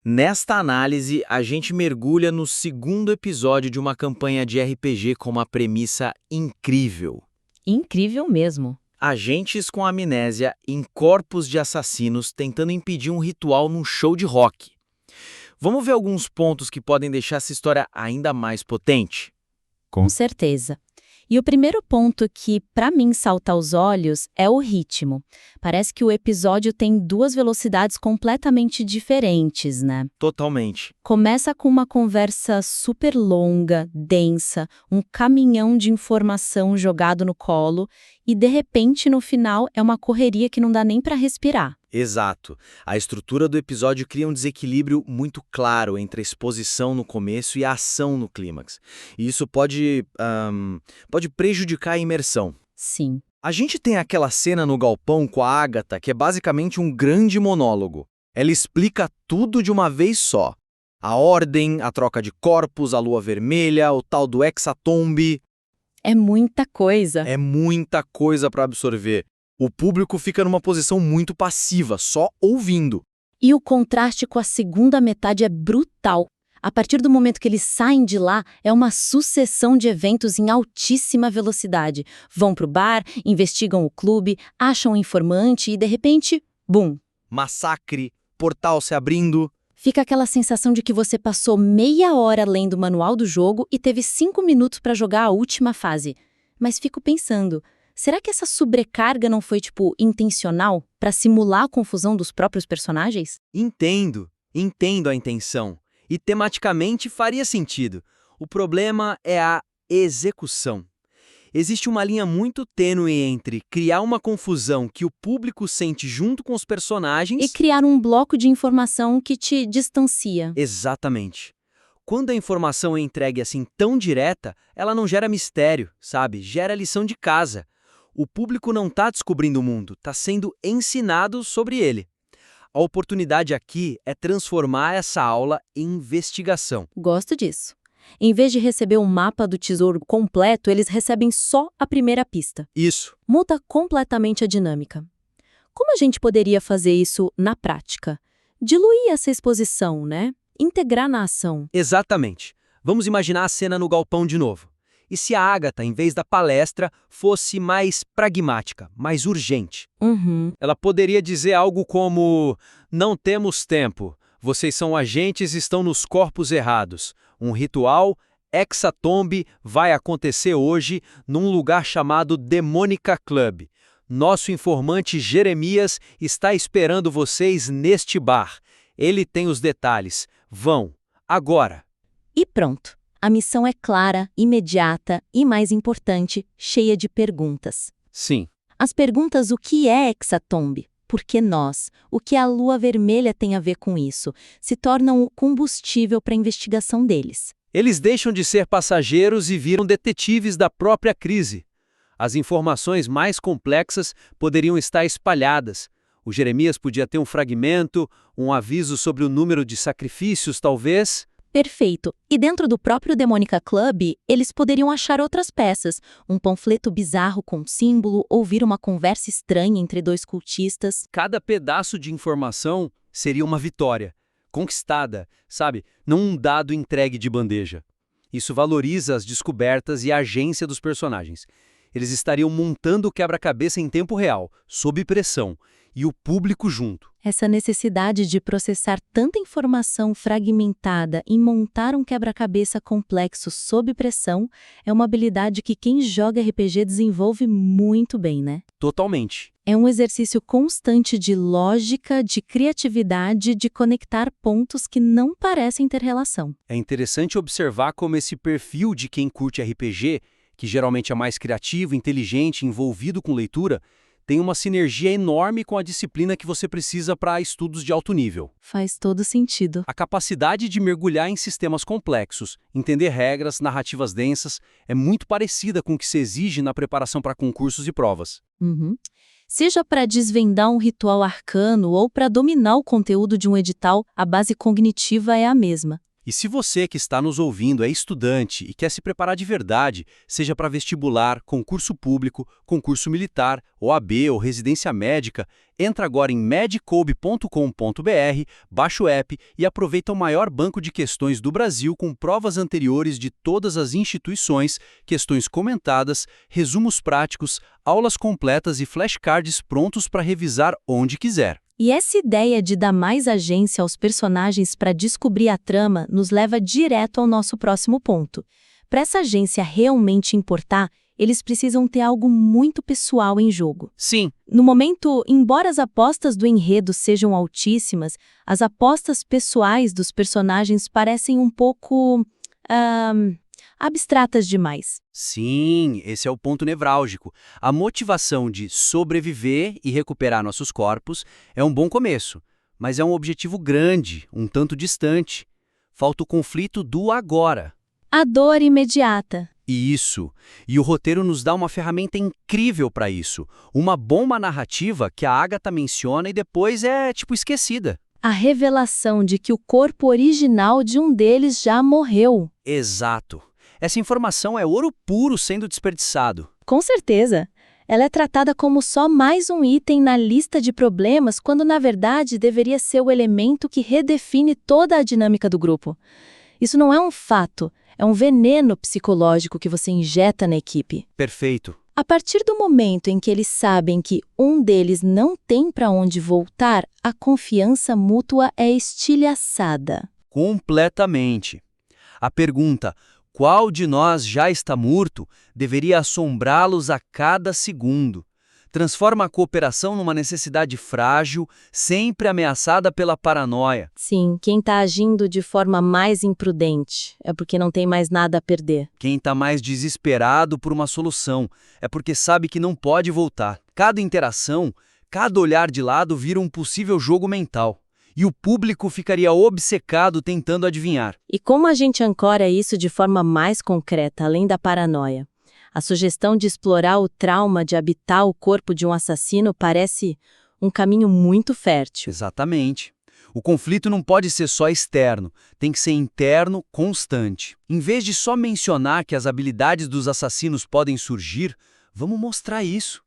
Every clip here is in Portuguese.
Nesta análise, a gente mergulha no segundo episódio de uma campanha de RPG com uma premissa incrível. Incrível mesmo. Agentes com amnésia em corpos de assassinos tentando impedir um ritual num show de rock. Vamos ver alguns pontos que podem deixar essa história ainda mais potente? Com certeza. E o primeiro ponto que, para mim, salta aos olhos é o ritmo. Parece que o episódio tem duas velocidades completamente diferentes, né? Totalmente. Começa com uma conversa super longa, densa, um caminhão de informação jogado no colo e, de repente, no final, é uma correria que não dá nem para respirar. Exato. A estrutura do episódio cria um desequilíbrio muito claro entre a exposição no começo e a ação no clímax. E isso pode prejudicar a imersão. Sim. A gente tem aquela cena no galpão com a Agatha que é basicamente um grande monólogo. Ela explica tudo de uma vez só. A ordem, a troca de corpos, a lua vermelha, o tal do hexatombe. É muita coisa. É muita coisa para absorver. O público fica numa posição muito passiva, só ouvindo. E o contraste com a segunda metade é brutal. A partir do momento que eles saem de lá, é uma sucessão de eventos em altíssima velocidade. Vão pro bar, investigam o clube, acham um informante e, de repente, bum! Massacre, portal se abrindo. Fica aquela sensação de que você passou meia hora lendo o manual do jogo e teve 5 minutos para jogar a última fase. Mas fico pensando, será que essa sobrecarga não foi, intencional, para simular a confusão dos próprios personagens? Entendo a intenção. E tematicamente faria sentido. O problema é a execução. Existe uma linha muito tênue entre criar uma confusão que o público sente junto com os personagens... E criar um bloco de informação que te distancia. Exatamente. Quando a informação é entregue assim tão direta, ela não gera mistério, sabe? Gera lição de casa. O público não está descobrindo o mundo, está sendo ensinado sobre ele. A oportunidade aqui é transformar essa aula em investigação. Gosto disso. Em vez de receber um mapa do tesouro completo, eles recebem só a primeira pista. Isso. Muda completamente a dinâmica. Como a gente poderia fazer isso na prática? Diluir essa exposição, né? Integrar na ação. Exatamente. Vamos imaginar a cena no galpão de novo. E se a Agatha, em vez da palestra, fosse mais pragmática, mais urgente? Ela poderia dizer algo como: não temos tempo, vocês são agentes e estão nos corpos errados. Um ritual, hexatombe, vai acontecer hoje num lugar chamado Demônica Club. Nosso informante Jeremias está esperando vocês neste bar. Ele tem os detalhes. Vão, agora. E pronto. A missão é clara, imediata e, mais importante, cheia de perguntas. Sim. As perguntas: o que é hexatombe? Por que nós? O que a lua vermelha tem a ver com isso? Se tornam o combustível para a investigação deles. Eles deixam de ser passageiros e viram detetives da própria crise. As informações mais complexas poderiam estar espalhadas. O Jeremias podia ter um fragmento, um aviso sobre o número de sacrifícios, talvez. Perfeito. E dentro do próprio Demônica Club, eles poderiam achar outras peças. Um panfleto bizarro com símbolo, ouvir uma conversa estranha entre dois cultistas. Cada pedaço de informação seria uma vitória, conquistada, sabe? Não um dado entregue de bandeja. Isso valoriza as descobertas e a agência dos personagens. Eles estariam montando o quebra-cabeça em tempo real, sob pressão, e o público junto. Essa necessidade de processar tanta informação fragmentada e montar um quebra-cabeça complexo sob pressão é uma habilidade que quem joga RPG desenvolve muito bem, né? Totalmente. É um exercício constante de lógica, de criatividade, de conectar pontos que não parecem ter relação. É interessante observar como esse perfil de quem curte RPG, que geralmente é mais criativo, inteligente, envolvido com leitura, tem uma sinergia enorme com a disciplina que você precisa para estudos de alto nível. Faz todo sentido. A capacidade de mergulhar em sistemas complexos, entender regras, narrativas densas, é muito parecida com o que se exige na preparação para concursos e provas. Seja para desvendar um ritual arcano ou para dominar o conteúdo de um edital, a base cognitiva é a mesma. E se você que está nos ouvindo é estudante e quer se preparar de verdade, seja para vestibular, concurso público, concurso militar, OAB ou residência médica, entra agora em medicoub.com.br, baixa o app e aproveita o maior banco de questões do Brasil com provas anteriores de todas as instituições, questões comentadas, resumos práticos, aulas completas e flashcards prontos para revisar onde quiser. E essa ideia de dar mais agência aos personagens para descobrir a trama nos leva direto ao nosso próximo ponto. Para essa agência realmente importar, eles precisam ter algo muito pessoal em jogo. Sim. No momento, embora as apostas do enredo sejam altíssimas, as apostas pessoais dos personagens parecem um pouco abstratas demais. Sim, esse é o ponto nevrálgico. A motivação de sobreviver e recuperar nossos corpos é um bom começo, mas é um objetivo grande, um tanto distante. Falta o conflito do agora. A dor imediata. Isso. E o roteiro nos dá uma ferramenta incrível para isso. Uma bomba narrativa que a Agatha menciona e depois é, esquecida. A revelação de que o corpo original de um deles já morreu. Exato. Essa informação é ouro puro sendo desperdiçado. Com certeza. Ela é tratada como só mais um item na lista de problemas, quando na verdade deveria ser o elemento que redefine toda a dinâmica do grupo. Isso não é um fato, é um veneno psicológico que você injeta na equipe. Perfeito. A partir do momento em que eles sabem que um deles não tem para onde voltar, a confiança mútua é estilhaçada. Completamente. A pergunta, qual de nós já está morto, deveria assombrá-los a cada segundo. Transforma a cooperação numa necessidade frágil, sempre ameaçada pela paranoia. Sim, quem está agindo de forma mais imprudente é porque não tem mais nada a perder. Quem está mais desesperado por uma solução é porque sabe que não pode voltar. Cada interação, cada olhar de lado vira um possível jogo mental. E o público ficaria obcecado tentando adivinhar. E como a gente ancora isso de forma mais concreta, além da paranoia? A sugestão de explorar o trauma de habitar o corpo de um assassino parece um caminho muito fértil. Exatamente. O conflito não pode ser só externo, tem que ser interno, constante. Em vez de só mencionar que as habilidades dos assassinos podem surgir, vamos mostrar isso.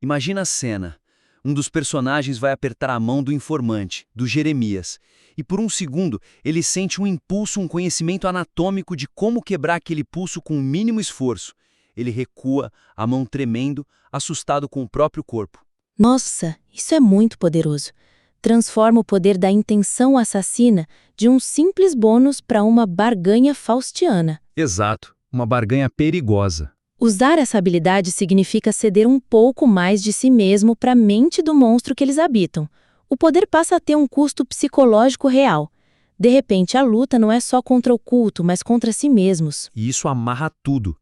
Imagina a cena. Um dos personagens vai apertar a mão do informante, do Jeremias, e por um segundo ele sente um impulso, um conhecimento anatômico de como quebrar aquele pulso com o mínimo esforço. Ele recua, a mão tremendo, assustado com o próprio corpo. Nossa, isso é muito poderoso. Transforma o poder da intenção assassina de um simples bônus para uma barganha faustiana. Exato, uma barganha perigosa. Usar essa habilidade significa ceder um pouco mais de si mesmo para a mente do monstro que eles habitam. O poder passa a ter um custo psicológico real. De repente, a luta não é só contra o culto, mas contra si mesmos. E isso amarra tudo.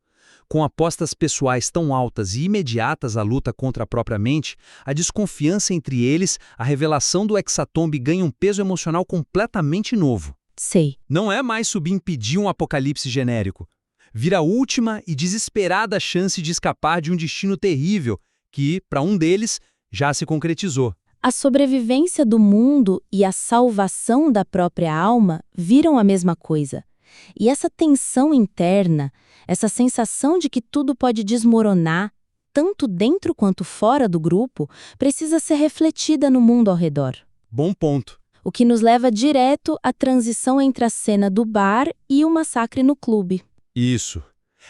Com apostas pessoais tão altas e imediatas à luta contra a própria mente, a desconfiança entre eles, a revelação do Hexatombe ganha um peso emocional completamente novo. Sei. Não é mais subimpedir um apocalipse genérico. Vira a última e desesperada chance de escapar de um destino terrível que, para um deles, já se concretizou. A sobrevivência do mundo e a salvação da própria alma viram a mesma coisa. E essa tensão interna, essa sensação de que tudo pode desmoronar, tanto dentro quanto fora do grupo, precisa ser refletida no mundo ao redor. Bom ponto. O que nos leva direto à transição entre a cena do bar e o massacre no clube. Isso.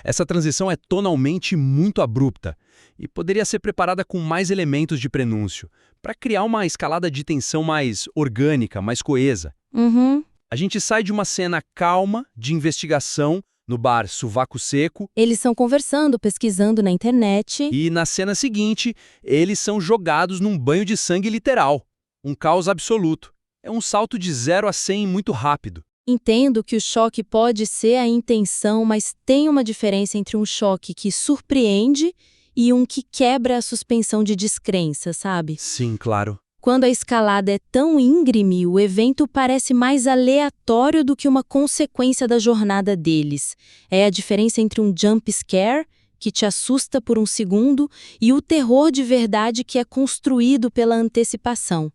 Essa transição é tonalmente muito abrupta e poderia ser preparada com mais elementos de prenúncio, para criar uma escalada de tensão mais orgânica, mais coesa. A gente sai de uma cena calma, de investigação, no bar Sovaco Seco. Eles estão conversando, pesquisando na internet. E na cena seguinte, eles são jogados num banho de sangue literal. Um caos absoluto. É um salto de 0 a 100 muito rápido. Entendo que o choque pode ser a intenção, mas tem uma diferença entre um choque que surpreende e um que quebra a suspensão de descrença, sabe? Sim, claro. Quando a escalada é tão íngreme, o evento parece mais aleatório do que uma consequência da jornada deles. É a diferença entre um jump scare, que te assusta por um segundo, e o terror de verdade que é construído pela antecipação.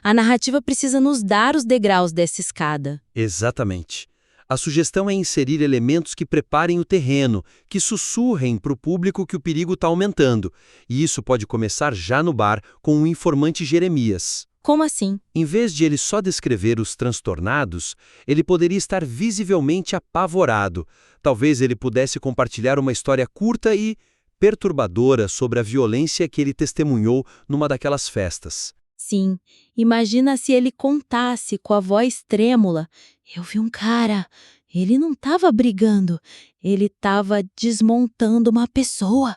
A narrativa precisa nos dar os degraus dessa escada. Exatamente. A sugestão é inserir elementos que preparem o terreno, que sussurrem para o público que o perigo está aumentando. E isso pode começar já no bar com o informante Jeremias. Como assim? Em vez de ele só descrever os transtornados, ele poderia estar visivelmente apavorado. Talvez ele pudesse compartilhar uma história curta e perturbadora sobre a violência que ele testemunhou numa daquelas festas. Sim, imagina se ele contasse com a voz trêmula. Eu vi um cara, ele não estava brigando, ele estava desmontando uma pessoa.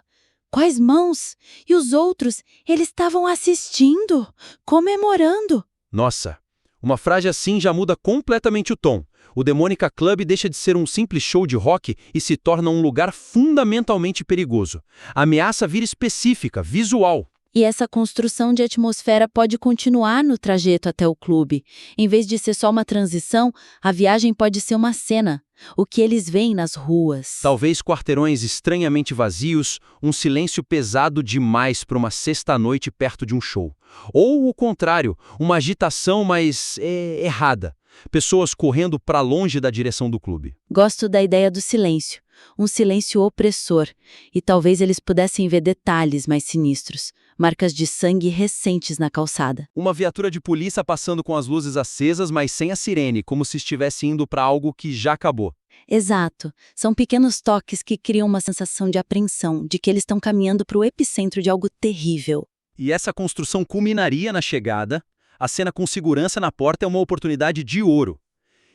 Quais mãos? E os outros, eles estavam assistindo, comemorando. Nossa, uma frase assim já muda completamente o tom. O Demônica Club deixa de ser um simples show de rock e se torna um lugar fundamentalmente perigoso. A ameaça vira específica, visual. E essa construção de atmosfera pode continuar no trajeto até o clube. Em vez de ser só uma transição, a viagem pode ser uma cena. O que eles veem nas ruas. Talvez quarteirões estranhamente vazios, um silêncio pesado demais para uma sexta-noite perto de um show. Ou o contrário, uma agitação mais errada. Pessoas correndo para longe da direção do clube. Gosto da ideia do silêncio. Um silêncio opressor. E talvez eles pudessem ver detalhes mais sinistros. Marcas de sangue recentes na calçada. Uma viatura de polícia passando com as luzes acesas, mas sem a sirene, como se estivesse indo para algo que já acabou. Exato. São pequenos toques que criam uma sensação de apreensão, de que eles estão caminhando para o epicentro de algo terrível. E essa construção culminaria na chegada. A cena com segurança na porta é uma oportunidade de ouro.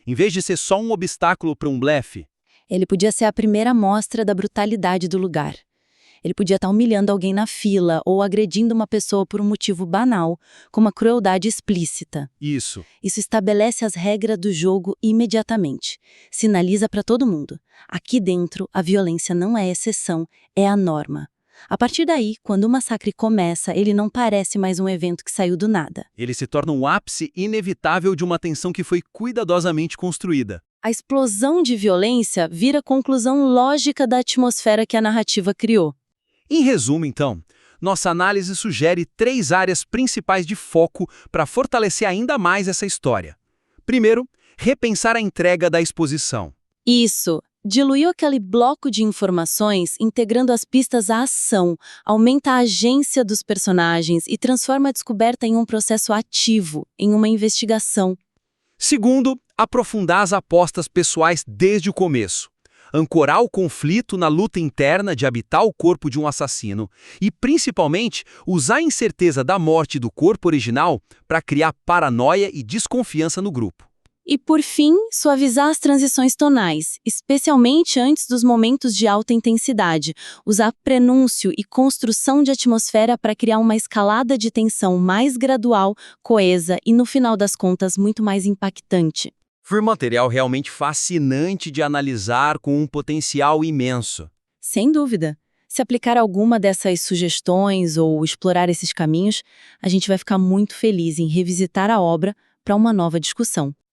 Em vez de ser só um obstáculo para um blefe, ele podia ser a primeira amostra da brutalidade do lugar. Ele podia estar humilhando alguém na fila ou agredindo uma pessoa por um motivo banal, como a crueldade explícita. Isso. Isso estabelece as regras do jogo imediatamente. Sinaliza para todo mundo. Aqui dentro, a violência não é exceção, é a norma. A partir daí, quando o massacre começa, ele não parece mais um evento que saiu do nada. Ele se torna um ápice inevitável de uma tensão que foi cuidadosamente construída. A explosão de violência vira a conclusão lógica da atmosfera que a narrativa criou. Em resumo, então, nossa análise sugere 3 áreas principais de foco para fortalecer ainda mais essa história. Primeiro, repensar a entrega da exposição. Isso. Diluiu aquele bloco de informações, integrando as pistas à ação, aumenta a agência dos personagens e transforma a descoberta em um processo ativo, em uma investigação. Segundo, aprofundar as apostas pessoais desde o começo. Ancorar o conflito na luta interna de habitar o corpo de um assassino e, principalmente, usar a incerteza da morte do corpo original para criar paranoia e desconfiança no grupo. E, por fim, suavizar as transições tonais, especialmente antes dos momentos de alta intensidade. Usar prenúncio e construção de atmosfera para criar uma escalada de tensão mais gradual, coesa e, no final das contas, muito mais impactante. Foi um material realmente fascinante de analisar com um potencial imenso. Sem dúvida. Se aplicar alguma dessas sugestões ou explorar esses caminhos, a gente vai ficar muito feliz em revisitar a obra para uma nova discussão.